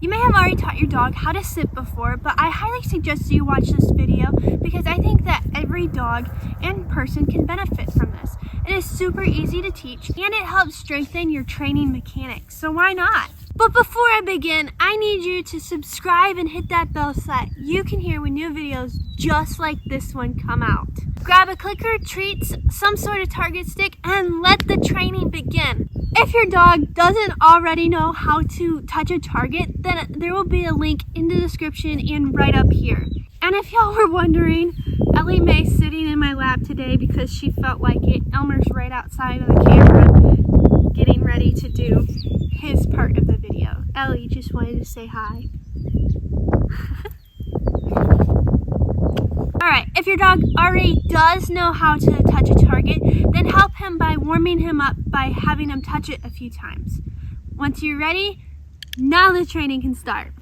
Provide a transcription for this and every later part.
You may have already taught your dog how to sit before, but I highly suggest you watch this video because I think that every dog and person can benefit from this. It is super easy to teach and it helps strengthen your training mechanics, so why not? But before I begin, I need you to subscribe and hit that bell so that you can hear when new videos just like this one come out. Grab a clicker, treats, some sort of target stick, and let the training begin. If your dog doesn't already know how to touch a target, then there will be a link in the description and right up here. And if y'all were wondering, Ellie May's sitting in my lap today because she felt like it. Elmer's right outside of the camera getting ready to do his part of the video. Ellie just wanted to say hi. Alright, if your dog already does know how to touch a target, then help him by warming him up by having him touch it a few times. Once you're ready, now the training can start.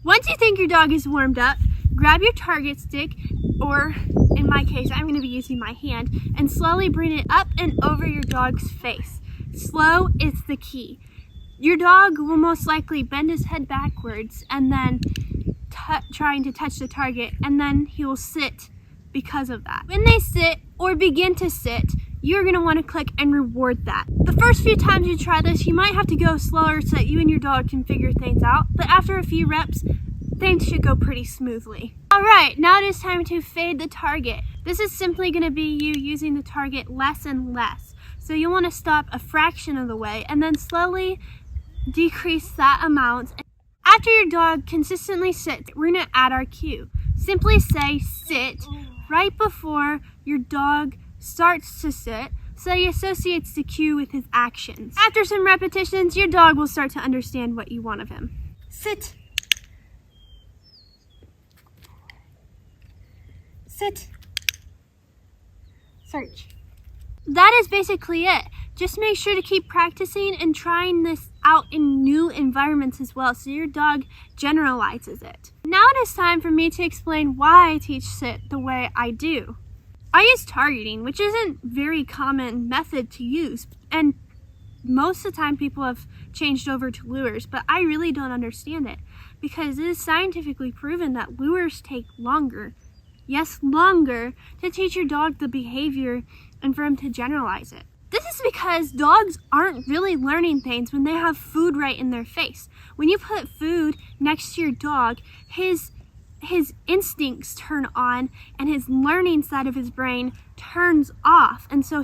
Once you think your dog is warmed up, grab your target stick, or in my case, I'm going to be using my hand, and slowly bring it up and over your dog's face. Slow is the key. Your dog will most likely bend his head backwards and then trying to touch the target, and then he will sit because of that. When they sit or begin to sit, you're going to want to click and reward that. The first few times you try this, you might have to go slower so that you and your dog can figure things out, but after a few reps, things should go pretty smoothly. Alright, now it is time to fade the target. This is simply going to be you using the target less and less. So you want to stop a fraction of the way and then slowly decrease that amount. After your dog consistently sits, we're going to add our cue. Simply say sit right before your dog starts to sit so he associates the cue with his actions. After some repetitions, your dog will start to understand what you want of him. Sit. Sit. Search. That is basically it. Just make sure to keep practicing and trying this out in new environments as well so your dog generalizes it. Now it is time for me to explain why I teach sit the way I do. I use targeting, which isn't a very common method to use, and most of the time people have changed over to lures, but I really don't understand it because it is scientifically proven that lures take longer, yes, longer, to teach your dog the behavior and for him to generalize it. This is because dogs aren't really learning things when they have food right in their face. When you put food next to your dog, his instincts turn on and his learning side of his brain turns off. And so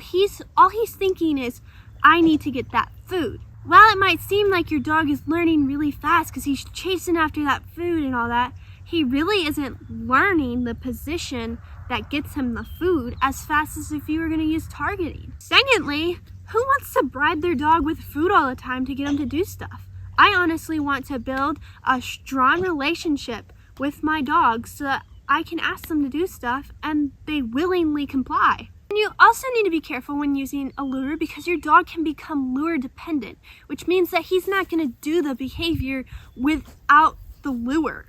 all he's thinking is, I need to get that food. While it might seem like your dog is learning really fast because he's chasing after that food and all that, he really isn't learning the position that gets him the food as fast as if you were going to use targeting. Secondly, who wants to bribe their dog with food all the time to get him to do stuff? I honestly want to build a strong relationship with my dog so that I can ask them to do stuff and they willingly comply. And you also need to be careful when using a lure because your dog can become lure dependent, which means that he's not going to do the behavior without the lure.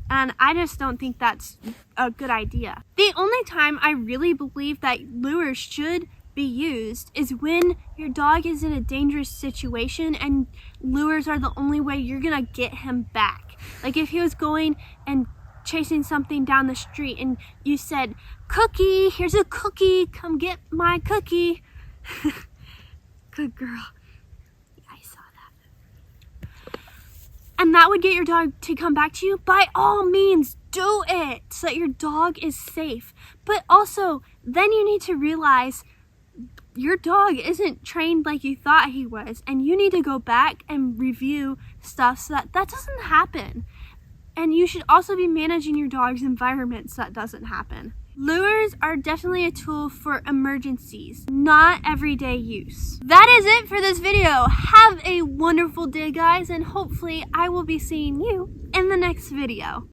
And I just don't think that's a good idea. The only time I really believe that lures should be used is when your dog is in a dangerous situation and lures are the only way you're gonna get him back. Like if he was going and chasing something down the street and you said, "Cookie, here's a cookie, come get my cookie." Good girl. I saw that. And that would get your dog to come back to you. By all means, do it so that your dog is safe. But also, then you need to realize your dog isn't trained like you thought he was, and you need to go back and review stuff so that doesn't happen. And you should also be managing your dog's environment so that doesn't happen. Lures are definitely a tool for emergencies, not everyday use. That is it for this video. Have a wonderful day, guys, and hopefully I will be seeing you in the next video.